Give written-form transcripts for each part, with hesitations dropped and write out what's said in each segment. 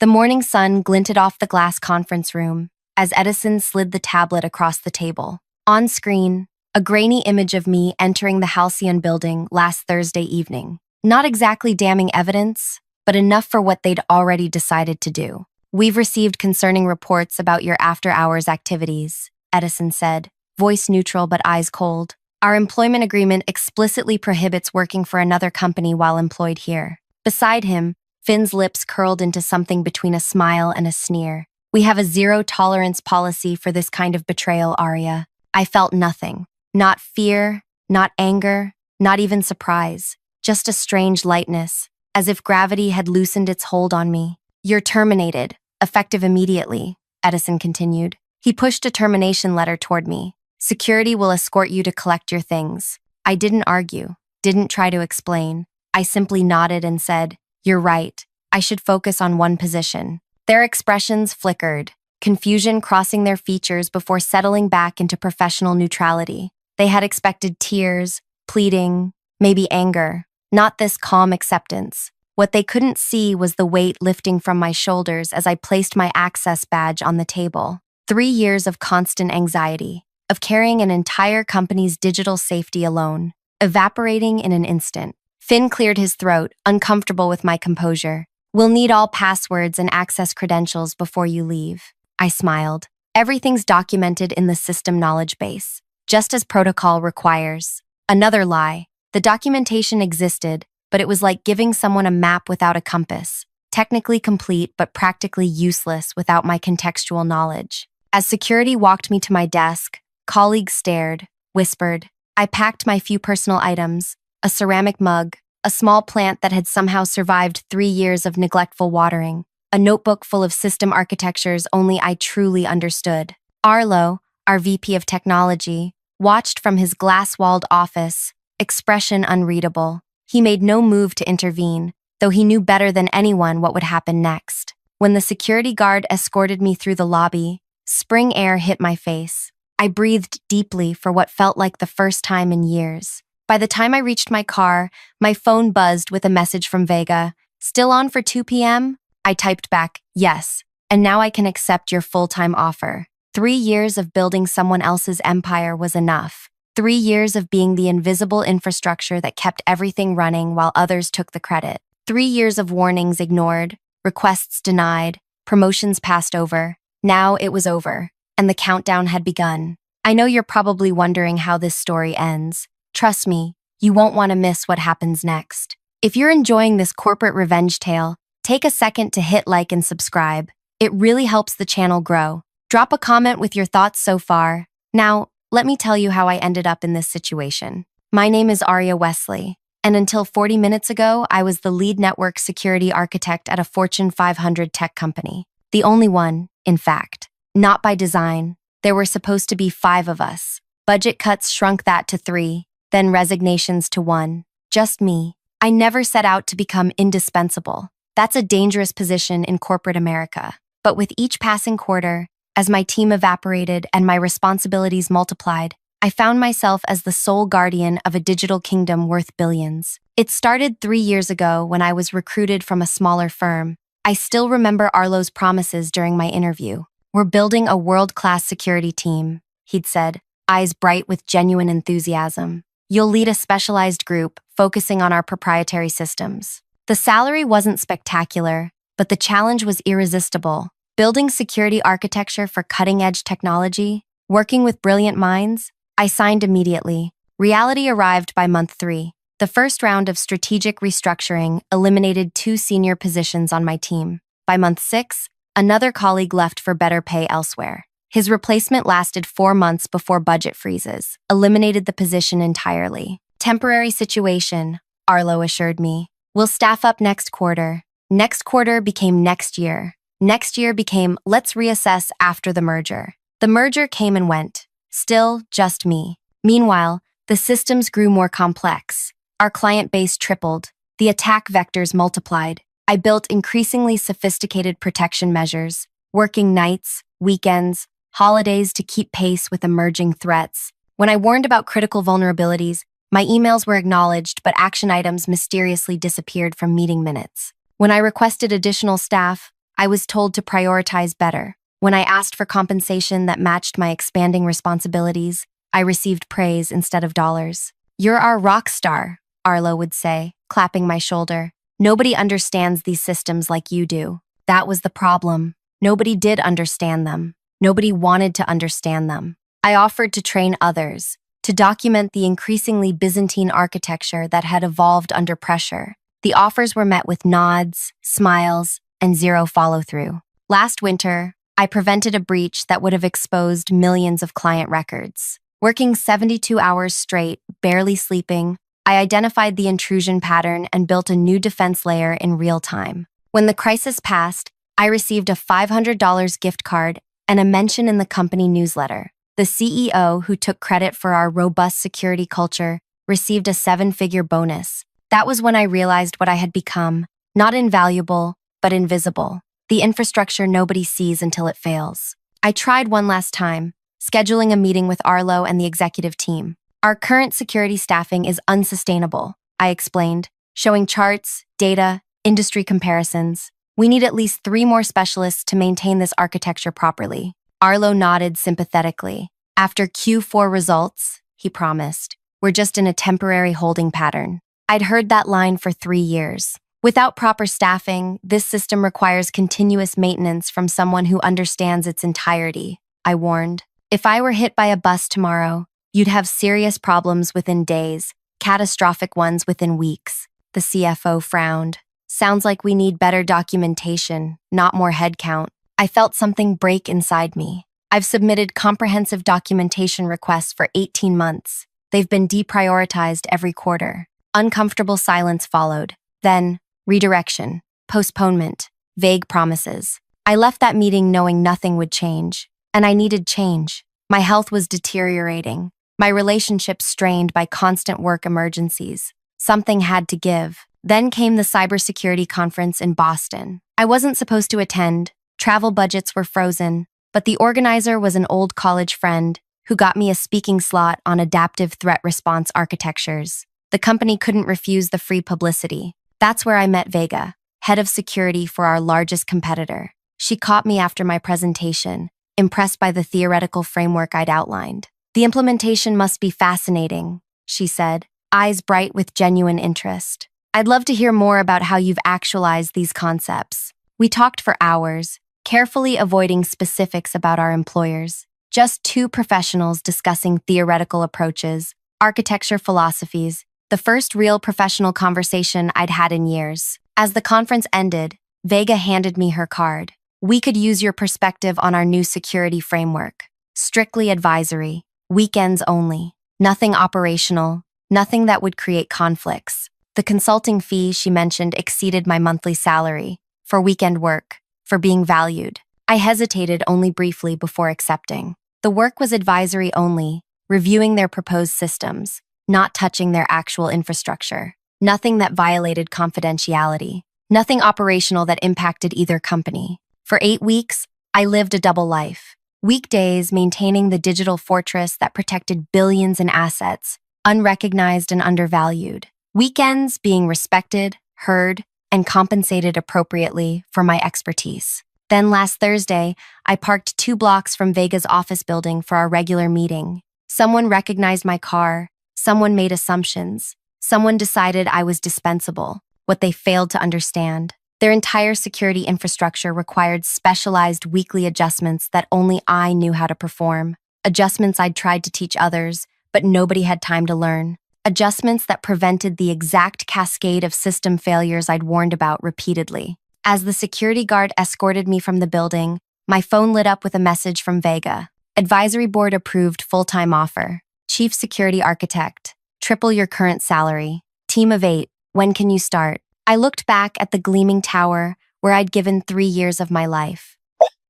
The morning sun glinted off the glass conference room as Edison slid the tablet across the table. On screen, a grainy image of me entering the Halcyon building last Thursday evening. Not exactly damning evidence, but enough for what they'd already decided to do. "We've received concerning reports about your after-hours activities," Edison said, voice neutral but eyes cold. "Our employment agreement explicitly prohibits working for another company while employed here." Beside him, Finn's lips curled into something between a smile and a sneer. "We have a zero-tolerance policy for this kind of betrayal, Arya." I felt nothing. Not fear, not anger, not even surprise. Just a strange lightness, as if gravity had loosened its hold on me. "You're terminated, effective immediately," Edison continued. He pushed a termination letter toward me. "Security will escort you to collect your things." I didn't argue, didn't try to explain. I simply nodded and said, "You're right. I should focus on one position." Their expressions flickered, confusion crossing their features before settling back into professional neutrality. They had expected tears, pleading, maybe anger. Not this calm acceptance. What they couldn't see was the weight lifting from my shoulders as I placed my access badge on the table. 3 years of constant anxiety, of carrying an entire company's digital safety alone, evaporating in an instant. Finn cleared his throat, uncomfortable with my composure. "We'll need all passwords and access credentials before you leave." I smiled. "Everything's documented in the system knowledge base, just as protocol requires." Another lie. The documentation existed, but it was like giving someone a map without a compass, technically complete but practically useless without my contextual knowledge. As security walked me to my desk, colleagues stared, whispered. I packed my few personal items, a ceramic mug, a small plant that had somehow survived 3 years of neglectful watering, a notebook full of system architectures only I truly understood. Arlo, our VP of technology, watched from his glass-walled office, expression unreadable. He made no move to intervene, though he knew better than anyone what would happen next. When the security guard escorted me through the lobby, spring air hit my face. I breathed deeply for what felt like the first time in years. By the time I reached my car, my phone buzzed with a message from Vega. "Still on for 2 p.m.? I typed back, "Yes, and now I can accept your full-time offer." 3 years of building someone else's empire was enough. 3 years of being the invisible infrastructure that kept everything running while others took the credit. 3 years of warnings ignored, requests denied, promotions passed over. Now it was over, and the countdown had begun. I know you're probably wondering how this story ends. Trust me, you won't want to miss what happens next. If you're enjoying this corporate revenge tale, take a second to hit like and subscribe. It really helps the channel grow. Drop a comment with your thoughts so far. Now, let me tell you how I ended up in this situation. My name is Arya Wesley, and until 40 minutes ago, I was the lead network security architect at a Fortune 500 tech company. The only one, in fact. Not by design. There were supposed to be 5 of us. Budget cuts shrunk that to 3, then resignations to 1. Just me. I never set out to become indispensable. That's a dangerous position in corporate America. But with each passing quarter, as my team evaporated and my responsibilities multiplied, I found myself as the sole guardian of a digital kingdom worth billions. It started 3 years ago when I was recruited from a smaller firm. I still remember Arlo's promises during my interview. "We're building a world-class security team," he'd said, eyes bright with genuine enthusiasm. "You'll lead a specialized group focusing on our proprietary systems." The salary wasn't spectacular, but the challenge was irresistible. Building security architecture for cutting-edge technology, working with brilliant minds, I signed immediately. Reality arrived by month 3. The first round of strategic restructuring eliminated 2 senior positions on my team. By month 6, another colleague left for better pay elsewhere. His replacement lasted 4 months before budget freezes, eliminated the position entirely. "Temporary situation," Arlo assured me. "We'll staff up next quarter." Next quarter became next year. Next year became let's reassess after the merger. The merger came and went. Still, just me. Meanwhile, the systems grew more complex. Our client base tripled. The attack vectors multiplied. I built increasingly sophisticated protection measures, working nights, weekends, holidays to keep pace with emerging threats. When I warned about critical vulnerabilities, my emails were acknowledged, but action items mysteriously disappeared from meeting minutes. When I requested additional staff, I was told to prioritize better. When I asked for compensation that matched my expanding responsibilities, I received praise instead of dollars. "You're our rock star," Arlo would say, clapping my shoulder. "Nobody understands these systems like you do." That was the problem. Nobody did understand them. Nobody wanted to understand them. I offered to train others, to document the increasingly Byzantine architecture that had evolved under pressure. The offers were met with nods, smiles, and zero follow-through. Last winter, I prevented a breach that would have exposed millions of client records. Working 72 hours straight, barely sleeping, I identified the intrusion pattern and built a new defense layer in real time. When the crisis passed, I received a $500 gift card and a mention in the company newsletter. The CEO, who took credit for our robust security culture, received a seven-figure bonus. That was when I realized what I had become, not invaluable, but invisible. The infrastructure nobody sees until it fails. I tried one last time, scheduling a meeting with Arlo and the executive team. "Our current security staffing is unsustainable," I explained, showing charts, data, industry comparisons. "We need at least 3 more specialists to maintain this architecture properly." Arlo nodded sympathetically. "After Q4 results," he promised, "we're just in a temporary holding pattern." I'd heard that line for 3 years. Without proper staffing, this system requires continuous maintenance from someone who understands its entirety, I warned. "If I were hit by a bus tomorrow, you'd have serious problems within days, catastrophic ones within weeks." The CFO frowned. "Sounds like we need better documentation, not more headcount." I felt something break inside me. I've submitted comprehensive documentation requests for 18 months. They've been deprioritized every quarter. Uncomfortable silence followed. Then, redirection, postponement, vague promises. I left that meeting knowing nothing would change. And I needed change. My health was deteriorating. My relationships strained by constant work emergencies. Something had to give. Then came the cybersecurity conference in Boston. I wasn't supposed to attend. Travel budgets were frozen, but the organizer was an old college friend who got me a speaking slot on adaptive threat response architectures. The company couldn't refuse the free publicity. That's where I met Vega, head of security for our largest competitor. She caught me after my presentation, impressed by the theoretical framework I'd outlined. "The implementation must be fascinating," she said, eyes bright with genuine interest. "I'd love to hear more about how you've actualized these concepts." We talked for hours, carefully avoiding specifics about our employers. Just 2 professionals discussing theoretical approaches, architecture philosophies, the first real professional conversation I'd had in years. As the conference ended, Vega handed me her card. "We could use your perspective on our new security framework. Strictly advisory, weekends only, nothing operational, nothing that would create conflicts." The consulting fee she mentioned exceeded my monthly salary, for weekend work, for being valued. I hesitated only briefly before accepting. The work was advisory only, reviewing their proposed systems, not touching their actual infrastructure. Nothing that violated confidentiality. Nothing operational that impacted either company. For 8 weeks, I lived a double life. Weekdays maintaining the digital fortress that protected billions in assets, unrecognized and undervalued. Weekends being respected, heard, and compensated appropriately for my expertise. Then last Thursday, I parked 2 blocks from Vega's office building for our regular meeting. Someone recognized my car, someone made assumptions, someone decided I was dispensable. What they failed to understand: their entire security infrastructure required specialized weekly adjustments that only I knew how to perform. Adjustments I'd tried to teach others, but nobody had time to learn. Adjustments that prevented the exact cascade of system failures I'd warned about repeatedly. As the security guard escorted me from the building, my phone lit up with a message from Vega. "Advisory board approved full-time offer. Chief security architect. Triple your current salary. Team of 8. When can you start?" I looked back at the gleaming tower where I'd given 3 years of my life.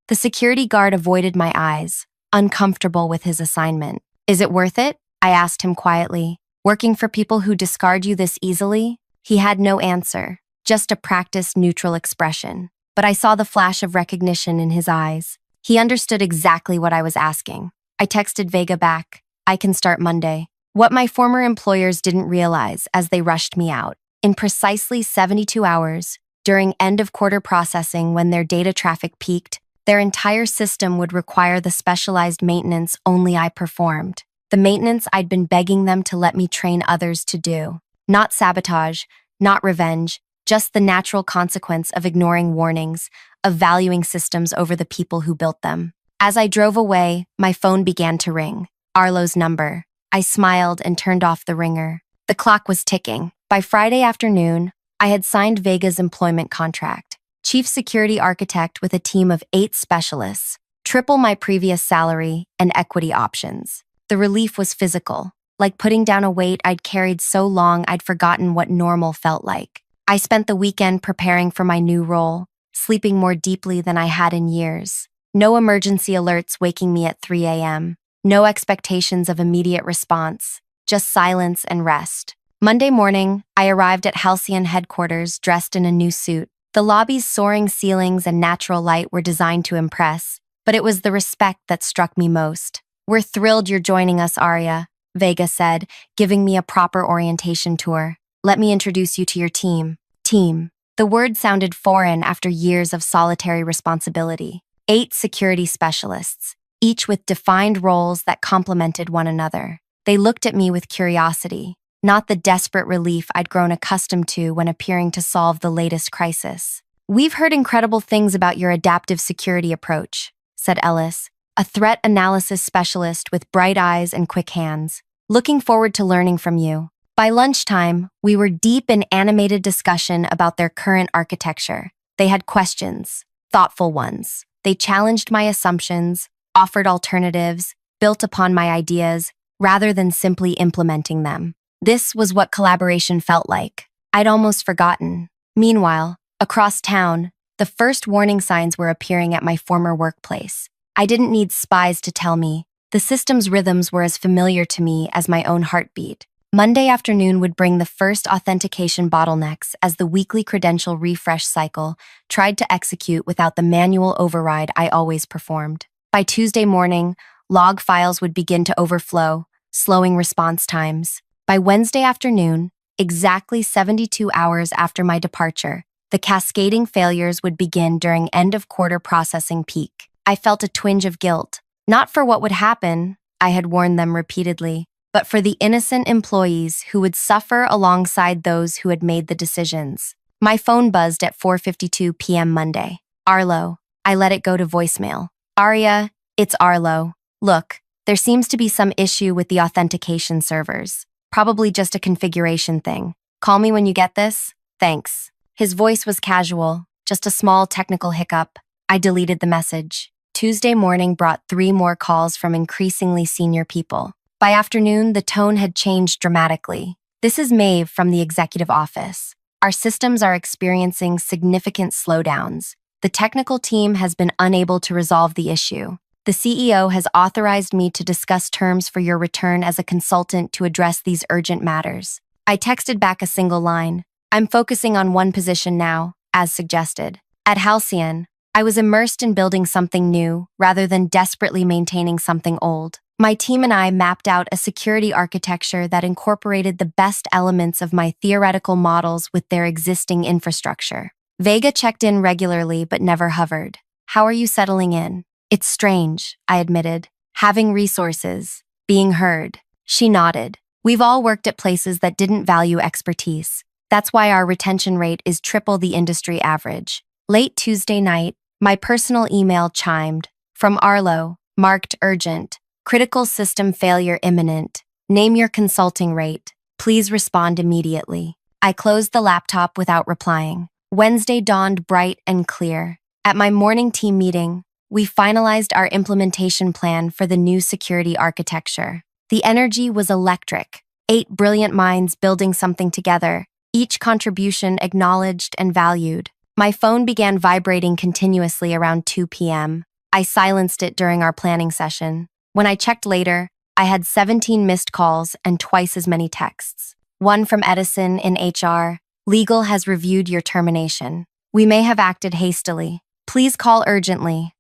The security guard avoided my eyes, uncomfortable with his assignment. "Is it worth it?" I asked him quietly. "Working for people who discard you this easily?" He had no answer, just a practiced neutral expression. But I saw the flash of recognition in his eyes. He understood exactly what I was asking. I texted Vega back, "I can start Monday." What my former employers didn't realize as they rushed me out. In precisely 72 hours, During end-of-quarter processing, when their data traffic peaked, their entire system would require the specialized maintenance only I performed. The maintenance I'd been begging them to let me train others to do. Not sabotage, not revenge, just the natural consequence of ignoring warnings, of valuing systems over the people who built them. As I drove away, my phone began to ring. Arlo's number. I smiled and turned off the ringer. The clock was ticking. By Friday afternoon, I had signed Vega's employment contract. Chief security architect with a team of 8 specialists, triple my previous salary and equity options. The relief was physical, like putting down a weight I'd carried so long I'd forgotten what normal felt like. I spent the weekend preparing for my new role, sleeping more deeply than I had in years. No emergency alerts waking me at 3 a.m. No expectations of immediate response, just silence and rest. Monday morning, I arrived at Halcyon headquarters dressed in a new suit. The lobby's soaring ceilings and natural light were designed to impress, but it was the respect that struck me most. "We're thrilled you're joining us, Arya," Vega said, giving me a proper orientation tour. "Let me introduce you to your team." Team. The word sounded foreign after years of solitary responsibility. 8 security specialists, each with defined roles that complemented one another. They looked at me with curiosity, not the desperate relief I'd grown accustomed to when appearing to solve the latest crisis. "We've heard incredible things about your adaptive security approach," said Ellis, a threat analysis specialist with bright eyes and quick hands. "Looking forward to learning from you." By lunchtime, we were deep in animated discussion about their current architecture. They had questions, thoughtful ones. They challenged my assumptions, offered alternatives, built upon my ideas, rather than simply implementing them. This was what collaboration felt like. I'd almost forgotten. Meanwhile, across town, the first warning signs were appearing at my former workplace. I didn't need spies to tell me. The system's rhythms were as familiar to me as my own heartbeat. Monday afternoon would bring the first authentication bottlenecks as the weekly credential refresh cycle tried to execute without the manual override I always performed. By Tuesday morning, log files would begin to overflow, slowing response times. By Wednesday afternoon, exactly 72 hours after my departure, the cascading failures would begin during end-of-quarter processing peak. I felt a twinge of guilt, not for what would happen, I had warned them repeatedly, but for the innocent employees who would suffer alongside those who had made the decisions. My phone buzzed at 4:52 p.m. Monday. "Arlo." I let it go to voicemail. "Arya, it's Arlo. Look, there seems to be some issue with the authentication servers. Probably just a configuration thing. Call me when you get this. Thanks." His voice was casual, just a small technical hiccup. I deleted the message. Tuesday morning brought 3 more calls from increasingly senior people. By afternoon, the tone had changed dramatically. "This is Maeve from the executive office. Our systems are experiencing significant slowdowns. The technical team has been unable to resolve the issue. The CEO has authorized me to discuss terms for your return as a consultant to address these urgent matters." I texted back a single line. "I'm focusing on one position now, as suggested." At Halcyon, I was immersed in building something new rather than desperately maintaining something old. My team and I mapped out a security architecture that incorporated the best elements of my theoretical models with their existing infrastructure. Vega checked in regularly but never hovered. "How are you settling in?" "It's strange," I admitted. "Having resources, being heard." She nodded. "We've all worked at places that didn't value expertise. That's why our retention rate is triple the industry average." Late Tuesday night, my personal email chimed. From Arlo, marked urgent. "Critical system failure imminent. Name your consulting rate. Please respond immediately." I closed the laptop without replying. Wednesday dawned bright and clear. At my morning team meeting, we finalized our implementation plan for the new security architecture. The energy was electric. 8 brilliant minds building something together, each contribution acknowledged and valued. My phone began vibrating continuously around 2 p.m. I silenced it during our planning session. When I checked later, I had 17 missed calls and twice as many texts. One from Edison in HR. "Legal has reviewed your termination. We may have acted hastily. Please call urgently."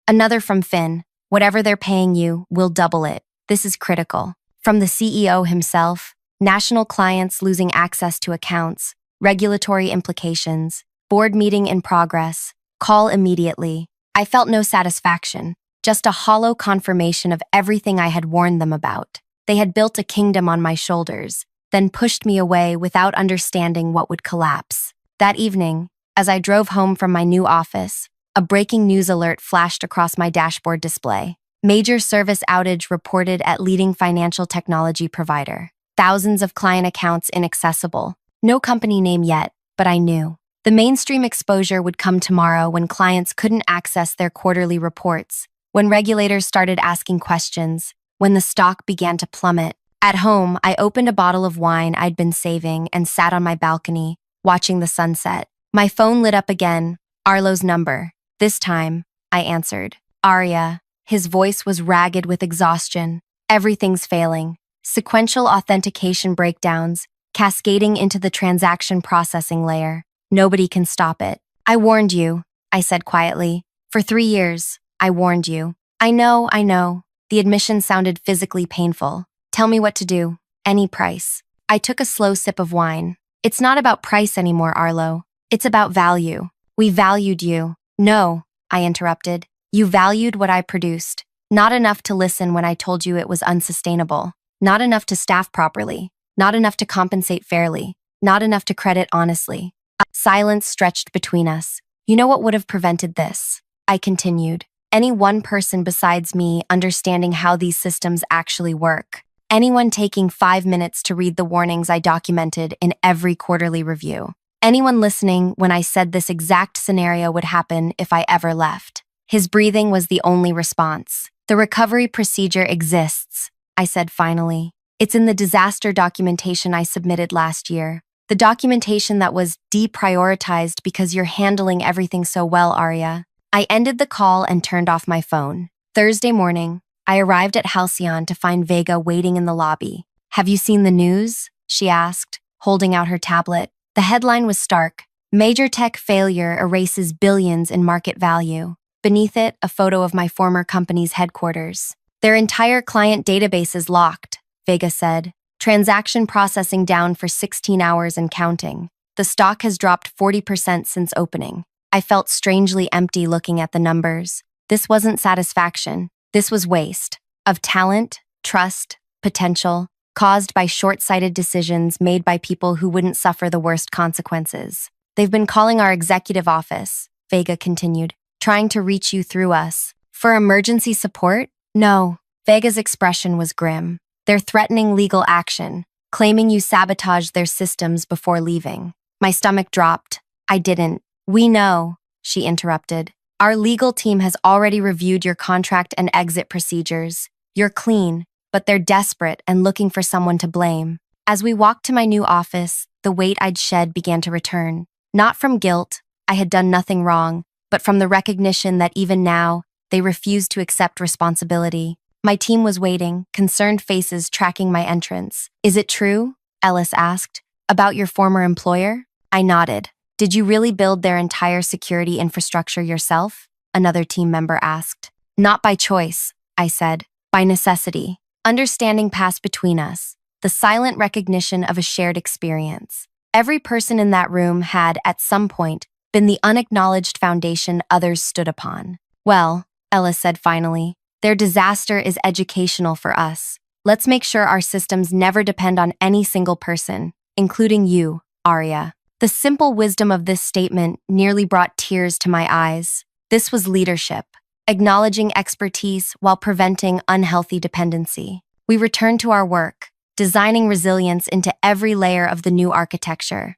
Another from Finn. "Whatever they're paying you, we'll double it. This is critical." From the CEO himself. "National clients losing access to accounts. regulatory implications, board meeting in progress, call immediately. I felt no satisfaction, just a hollow confirmation of everything I had warned them about. They had built a kingdom on my shoulders, then pushed me away without understanding what would collapse. That evening, as I drove home from my new office, a breaking news alert flashed across my dashboard display. Major service outage reported at leading financial technology provider. Thousands of client accounts inaccessible. No company name yet, but I knew. The mainstream exposure would come tomorrow when clients couldn't access their quarterly reports, when regulators started asking questions, when the stock began to plummet. At home, I opened a bottle of wine I'd been saving and sat on my balcony, watching the sunset. My phone lit up again, Arlo's number. This time, I answered. Arya. His voice was ragged with exhaustion. Everything's failing. Sequential authentication breakdowns, cascading into the transaction processing layer. Nobody can stop it. I warned you, I said quietly. For 3 years, I warned you. I know. The admission sounded physically painful. Tell me what to do. Any price. I took a slow sip of wine. It's not about price anymore, Arlo. It's about value. We valued you. No, I interrupted. You valued what I produced. Not enough to listen when I told you it was unsustainable. Not enough to staff properly. Not enough to compensate fairly. Not enough to credit honestly. Silence stretched between us. You know what would have prevented this? I continued. Any one person besides me understanding how these systems actually work. Anyone taking 5 minutes to read the warnings I documented in every quarterly review. Anyone listening when I said this exact scenario would happen if I ever left. His breathing was the only response. The recovery procedure exists, I said finally. It's in the disaster documentation I submitted last year. The documentation that was deprioritized because you're handling everything so well, Arya. I ended the call and turned off my phone. Thursday morning, I arrived at Halcyon to find Vega waiting in the lobby. Have you seen the news? She asked, holding out her tablet. The headline was stark. Major tech failure erases billions in market value. Beneath it, a photo of my former company's headquarters. Their entire client database is locked, Vega said. Transaction processing down for 16 hours and counting. The stock has dropped 40% since opening. I felt strangely empty looking at the numbers. This wasn't satisfaction. This was waste. Of talent, trust, potential, caused by short-sighted decisions made by people who wouldn't suffer the worst consequences. They've been calling our executive office, Vega continued, trying to reach you through us. For emergency support? No. Vega's expression was grim. They're threatening legal action, claiming you sabotaged their systems before leaving. My stomach dropped. I didn't. We know, she interrupted. Our legal team has already reviewed your contract and exit procedures. You're clean, but they're desperate and looking for someone to blame. As we walked to my new office, the weight I'd shed began to return. Not from guilt, I had done nothing wrong, but from the recognition that even now, they refused to accept responsibility. My team was waiting, concerned faces tracking my entrance. Is it true? Ellis asked. About your former employer? I nodded. Did you really build their entire security infrastructure yourself? Another team member asked. Not by choice, I said. By necessity. Understanding passed between us. The silent recognition of a shared experience. Every person in that room had, at some point, been the unacknowledged foundation others stood upon. Well, Ellis said finally, their disaster is educational for us. Let's make sure our systems never depend on any single person, including you, Arya. The simple wisdom of this statement nearly brought tears to my eyes. This was leadership, acknowledging expertise while preventing unhealthy dependency. We returned to our work, designing resilience into every layer of the new architecture.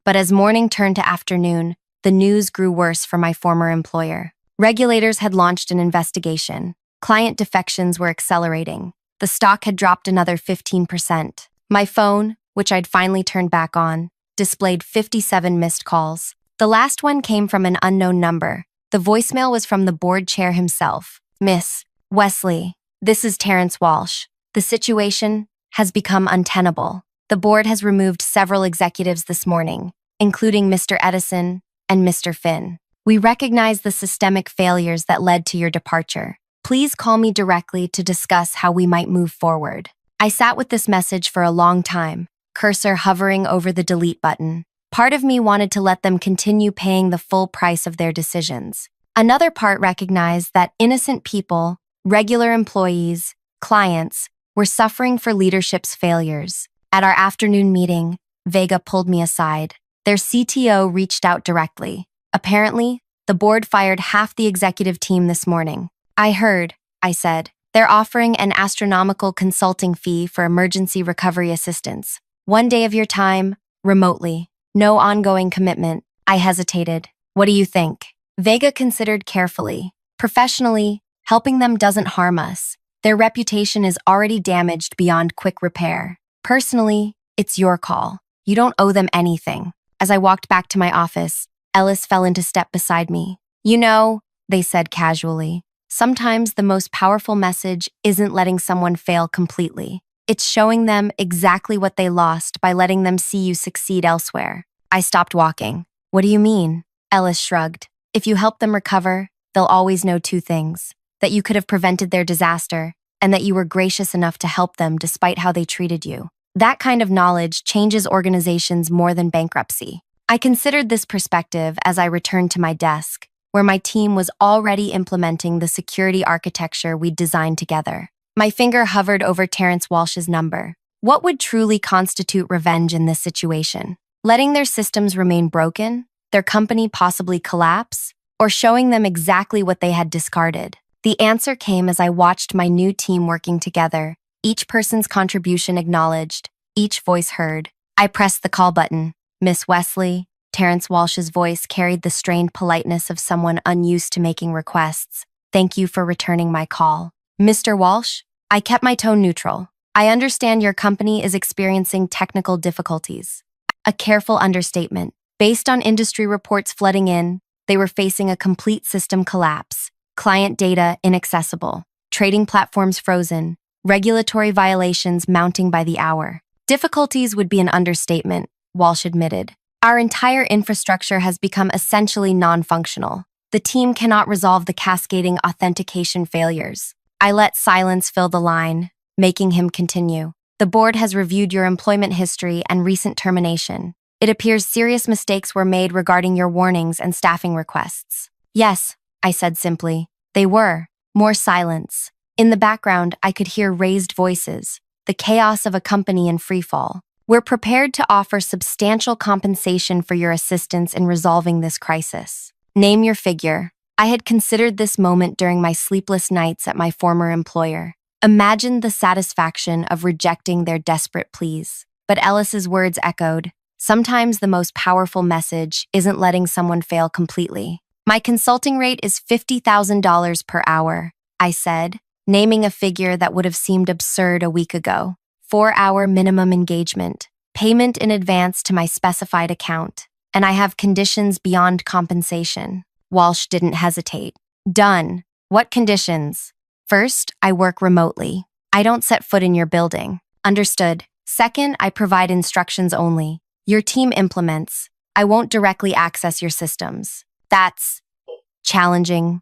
But as morning turned to afternoon, the news grew worse for my former employer. Regulators had launched an investigation. Client defections were accelerating. The stock had dropped another 15%. My phone, which I'd finally turned back on, displayed 57 missed calls. The last one came from an unknown number. The voicemail was from the board chair himself. Miss Wesley, this is Terrence Walsh. The situation has become untenable. The board has removed several executives this morning, including Mr. Edison and Mr. Finn. We recognize the systemic failures that led to your departure. Please call me directly to discuss how we might move forward. I sat with this message for a long time, cursor hovering over the delete button. Part of me wanted to let them continue paying the full price of their decisions. Another part recognized that innocent people, regular employees, clients, were suffering for leadership's failures. At our afternoon meeting, Vega pulled me aside. Their CTO reached out directly. Apparently, the board fired half the executive team this morning. I heard, I said. They're offering an astronomical consulting fee for emergency recovery assistance. 1 day of your time, remotely. No ongoing commitment. I hesitated. What do you think? Vega considered carefully. Professionally, helping them doesn't harm us. Their reputation is already damaged beyond quick repair. Personally, it's your call. You don't owe them anything. As I walked back to my office, Ellis fell into step beside me. You know, they said casually, sometimes the most powerful message isn't letting someone fail completely. It's showing them exactly what they lost by letting them see you succeed elsewhere. I stopped walking. What do you mean? Ellis shrugged. If you help them recover, they'll always know 2 things. That you could have prevented their disaster, and that you were gracious enough to help them despite how they treated you. That kind of knowledge changes organizations more than bankruptcy. I considered this perspective as I returned to my desk, where my team was already implementing the security architecture we'd designed together. My finger hovered over Terrence Walsh's number. What would truly constitute revenge in this situation? Letting their systems remain broken? Their company possibly collapse? Or showing them exactly what they had discarded? The answer came as I watched my new team working together, each person's contribution acknowledged, each voice heard. I pressed the call button. Miss Wesley, Terrence Walsh's voice carried the strained politeness of someone unused to making requests. Thank you for returning my call. Mr. Walsh, I kept my tone neutral. I understand your company is experiencing technical difficulties. A careful understatement. Based on industry reports flooding in, they were facing a complete system collapse. Client data inaccessible, trading platforms frozen, regulatory violations mounting by the hour. Difficulties would be an understatement, Walsh admitted. Our entire infrastructure has become essentially non-functional. The team cannot resolve the cascading authentication failures. I let silence fill the line, making him continue. The board has reviewed your employment history and recent termination. It appears serious mistakes were made regarding your warnings and staffing requests. Yes, I said simply. They were. More silence. In the background, I could hear raised voices, the chaos of a company in freefall. We're prepared to offer substantial compensation for your assistance in resolving this crisis. Name your figure. I had considered this moment during my sleepless nights at my former employer. Imagined the satisfaction of rejecting their desperate pleas. But Ellis's words echoed. Sometimes the most powerful message isn't letting someone fail completely. My consulting rate is $50,000 per hour, I said, naming a figure that would have seemed absurd a week ago. 4-hour minimum engagement, payment in advance to my specified account, and I have conditions beyond compensation. Walsh didn't hesitate. Done. What conditions? First, I work remotely. I don't set foot in your building. Understood. Second, I provide instructions only. Your team implements. I won't directly access your systems. That's challenging,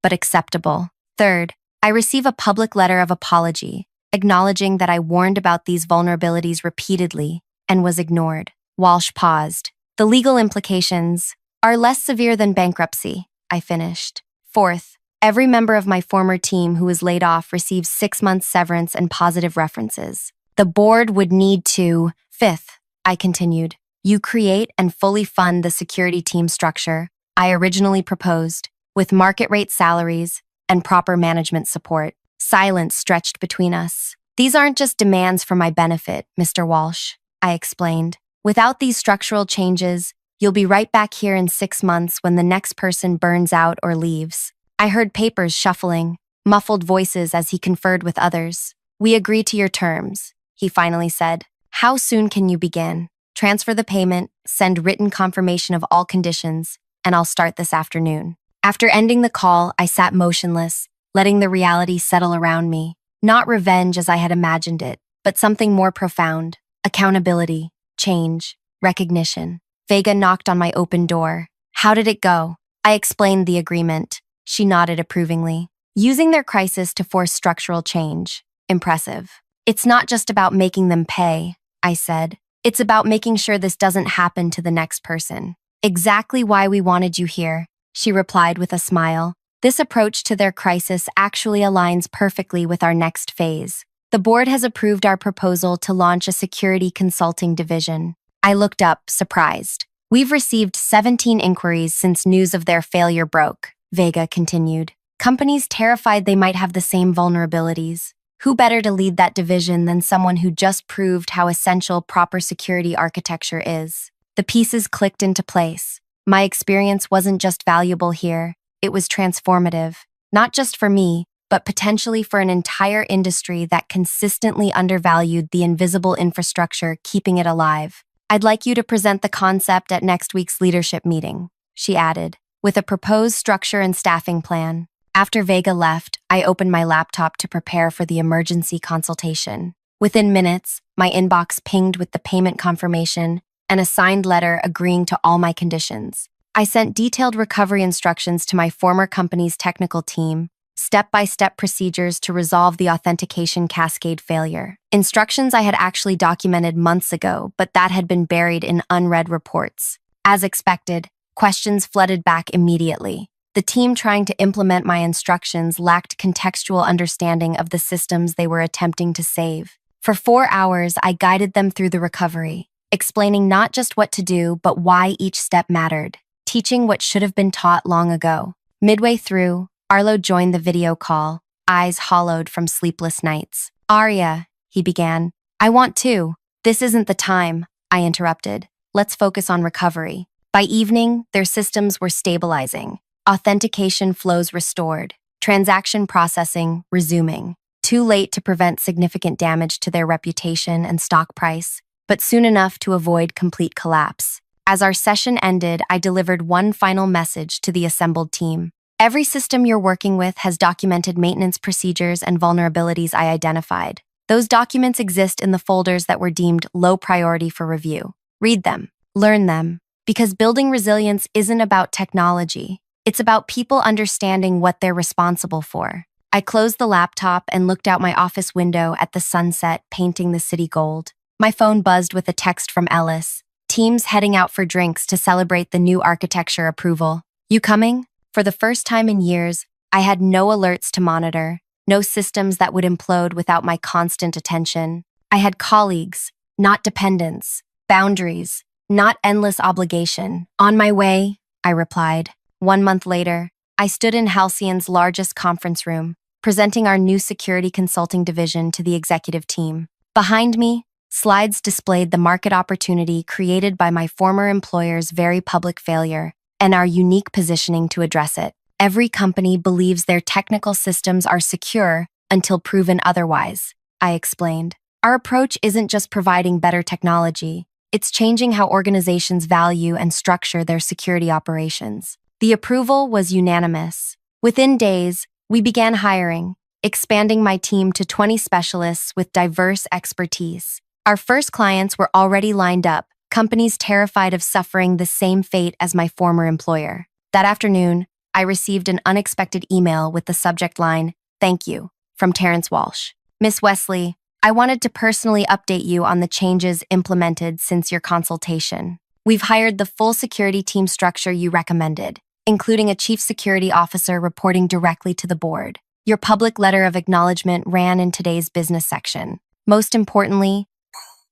but acceptable. Third, I receive a public letter of apology, acknowledging that I warned about these vulnerabilities repeatedly and was ignored. Walsh paused. The legal implications are less severe than bankruptcy, I finished. Fourth, every member of my former team who was laid off receives 6 months severance and positive references. The board would need to. Fifth, I continued, you create and fully fund the security team structure I originally proposed, with market rate salaries and proper management support. Silence stretched between us. These aren't just demands for my benefit, Mr. Walsh, I explained. Without these structural changes, you'll be right back here in 6 months when the next person burns out or leaves. I heard papers shuffling, muffled voices as he conferred with others. We agree to your terms, he finally said. How soon can you begin? Transfer the payment, send written confirmation of all conditions, and I'll start this afternoon. After ending the call, I sat motionless, letting the reality settle around me. Not revenge as I had imagined it, but something more profound. Accountability, change, recognition. Vega knocked on my open door. How did it go? I explained the agreement. She nodded approvingly. Using their crisis to force structural change. Impressive. It's not just about making them pay. I said. It's about making sure this doesn't happen to the next person. Exactly why we wanted you here, she replied with a smile. This approach to their crisis actually aligns perfectly with our next phase. The board has approved our proposal to launch a security consulting division. I looked up, surprised. We've received 17 inquiries since news of their failure broke, Vega continued. Companies terrified they might have the same vulnerabilities. Who better to lead that division than someone who just proved how essential proper security architecture is? The pieces clicked into place. My experience wasn't just valuable here, it was transformative, not just for me, but potentially for an entire industry that consistently undervalued the invisible infrastructure keeping it alive. I'd like you to present the concept at next week's leadership meeting, she added, with a proposed structure and staffing plan. After Vega left, I opened my laptop to prepare for the emergency consultation. Within minutes, my inbox pinged with the payment confirmation and a signed letter agreeing to all my conditions. I sent detailed recovery instructions to my former company's technical team, step-by-step procedures to resolve the authentication cascade failure. Instructions I had actually documented months ago, but that had been buried in unread reports. As expected, questions flooded back immediately. The team trying to implement my instructions lacked contextual understanding of the systems they were attempting to save. For 4 hours, I guided them through the recovery, explaining not just what to do, but why each step mattered, teaching what should have been taught long ago. Midway through, Arlo joined the video call, eyes hollowed from sleepless nights. Arya, he began. I want to. This isn't the time, I interrupted. Let's focus on recovery. By evening, their systems were stabilizing. Authentication flows restored, transaction processing resuming. Too late to prevent significant damage to their reputation and stock price, but soon enough to avoid complete collapse. As our session ended, I delivered one final message to the assembled team. Every system you're working with has documented maintenance procedures and vulnerabilities I identified. Those documents exist in the folders that were deemed low priority for review. Read them, learn them, because building resilience isn't about technology. It's about people understanding what they're responsible for. I closed the laptop and looked out my office window at the sunset painting the city gold. My phone buzzed with a text from Ellis. Teams heading out for drinks to celebrate the new architecture approval. You coming? For the first time in years, I had no alerts to monitor, no systems that would implode without my constant attention. I had colleagues, not dependents, boundaries, not endless obligation. On my way, I replied. 1 month later, I stood in Halcyon's largest conference room, presenting our new security consulting division to the executive team. Behind me, slides displayed the market opportunity created by my former employer's very public failure and our unique positioning to address it. Every company believes their technical systems are secure until proven otherwise, I explained. Our approach isn't just providing better technology, it's changing how organizations value and structure their security operations. The approval was unanimous. Within days, we began hiring, expanding my team to 20 specialists with diverse expertise. Our first clients were already lined up, companies terrified of suffering the same fate as my former employer. That afternoon, I received an unexpected email with the subject line, "Thank you," from Terrence Walsh. Miss Wesley, I wanted to personally update you on the changes implemented since your consultation. We've hired the full security team structure you recommended, including a chief security officer reporting directly to the board. Your public letter of acknowledgement ran in today's business section. Most importantly,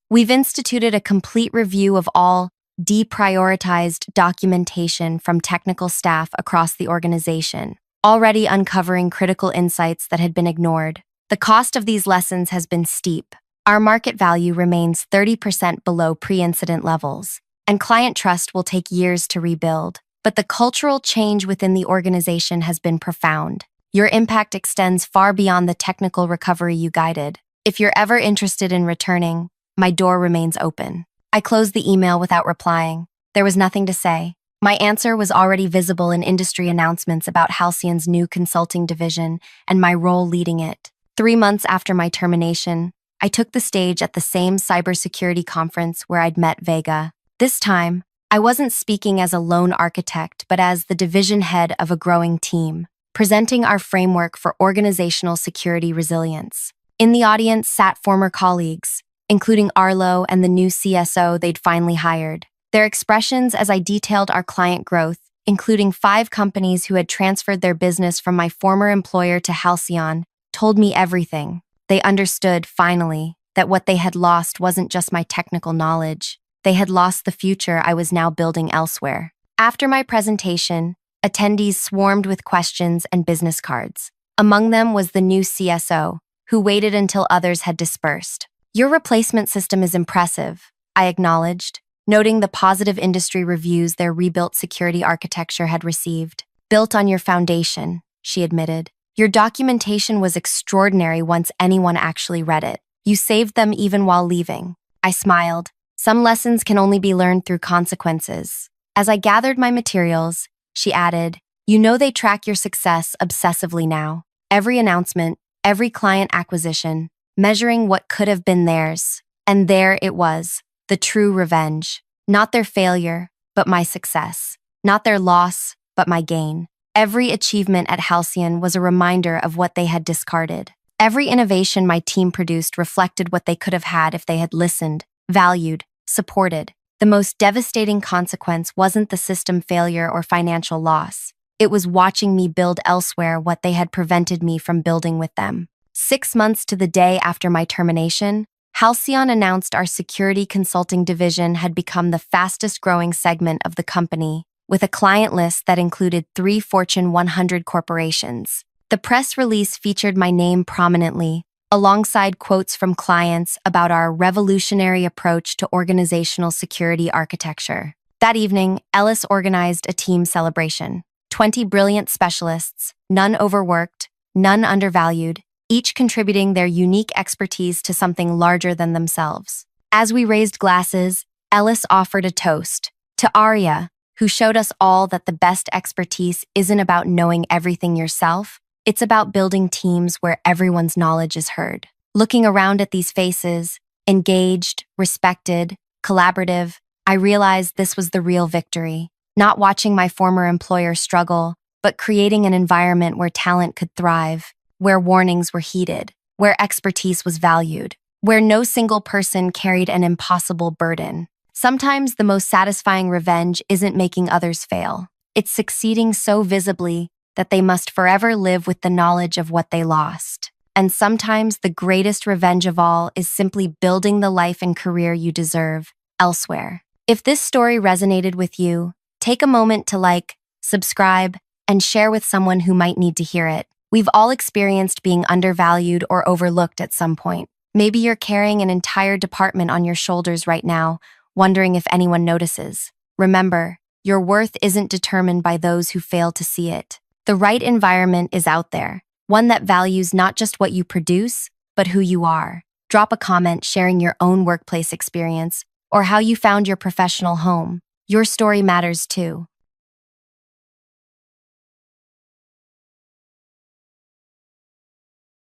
we've instituted a complete review of all deprioritized documentation from technical staff across the organization, already uncovering critical insights that had been ignored. The cost of these lessons has been steep. Our market value remains 30% below pre-incident levels, and client trust will take years to rebuild. But the cultural change within the organization has been profound. Your impact extends far beyond the technical recovery you guided. If you're ever interested in returning, my door remains open. I closed the email without replying. There was nothing to say. My answer was already visible in industry announcements about Halcyon's new consulting division and my role leading it. 3 months after my termination, I took the stage at the same cybersecurity conference where I'd met Vega. This time, I wasn't speaking as a lone architect, but as the division head of a growing team, presenting our framework for organizational security resilience. In the audience sat former colleagues, including Arlo and the new CSO they'd finally hired. Their expressions as I detailed our client growth, including 5 companies who had transferred their business from my former employer to Halcyon, told me everything. They understood, finally, that what they had lost wasn't just my technical knowledge. They had lost the future I was now building elsewhere. After my presentation, attendees swarmed with questions and business cards. Among them was the new CSO, who waited until others had dispersed. "Your replacement system is impressive," I acknowledged, noting the positive industry reviews their rebuilt security architecture had received. "Built on your foundation," she admitted. "Your documentation was extraordinary once anyone actually read it. You saved them even while leaving." I smiled. "Some lessons can only be learned through consequences." As I gathered my materials, she added, "You know they track your success obsessively now. Every announcement, every client acquisition, measuring what could have been theirs. And there it was, the true revenge. Not their failure, but my success. Not their loss, but my gain. Every achievement at Halcyon was a reminder of what they had discarded. Every innovation my team produced reflected what they could have had if they had listened, valued, supported. The most devastating consequence wasn't the system failure or financial loss. It was watching me build elsewhere what they had prevented me from building with them. 6 months to the day after my termination, Halcyon announced our security consulting division had become the fastest-growing segment of the company, with a client list that included 3 Fortune 100 corporations. The press release featured my name prominently, alongside quotes from clients about our revolutionary approach to organizational security architecture. That evening, Ellis organized a team celebration. 20 brilliant specialists, none overworked, none undervalued, each contributing their unique expertise to something larger than themselves. As we raised glasses, Ellis offered a toast to Arya, who showed us all that the best expertise isn't about knowing everything yourself. It's about building teams where everyone's knowledge is heard. Looking around at these faces, engaged, respected, collaborative, I realized this was the real victory. Not watching my former employer struggle, but creating an environment where talent could thrive, where warnings were heeded, where expertise was valued, where no single person carried an impossible burden. Sometimes the most satisfying revenge isn't making others fail. It's succeeding so visibly that they must forever live with the knowledge of what they lost. And sometimes the greatest revenge of all is simply building the life and career you deserve elsewhere. If this story resonated with you, take a moment to like, subscribe, and share with someone who might need to hear it. We've all experienced being undervalued or overlooked at some point. Maybe you're carrying an entire department on your shoulders right now, wondering if anyone notices. Remember, your worth isn't determined by those who fail to see it. The right environment is out there, one that values not just what you produce, but who you are. Drop a comment sharing your own workplace experience or how you found your professional home. Your story matters too.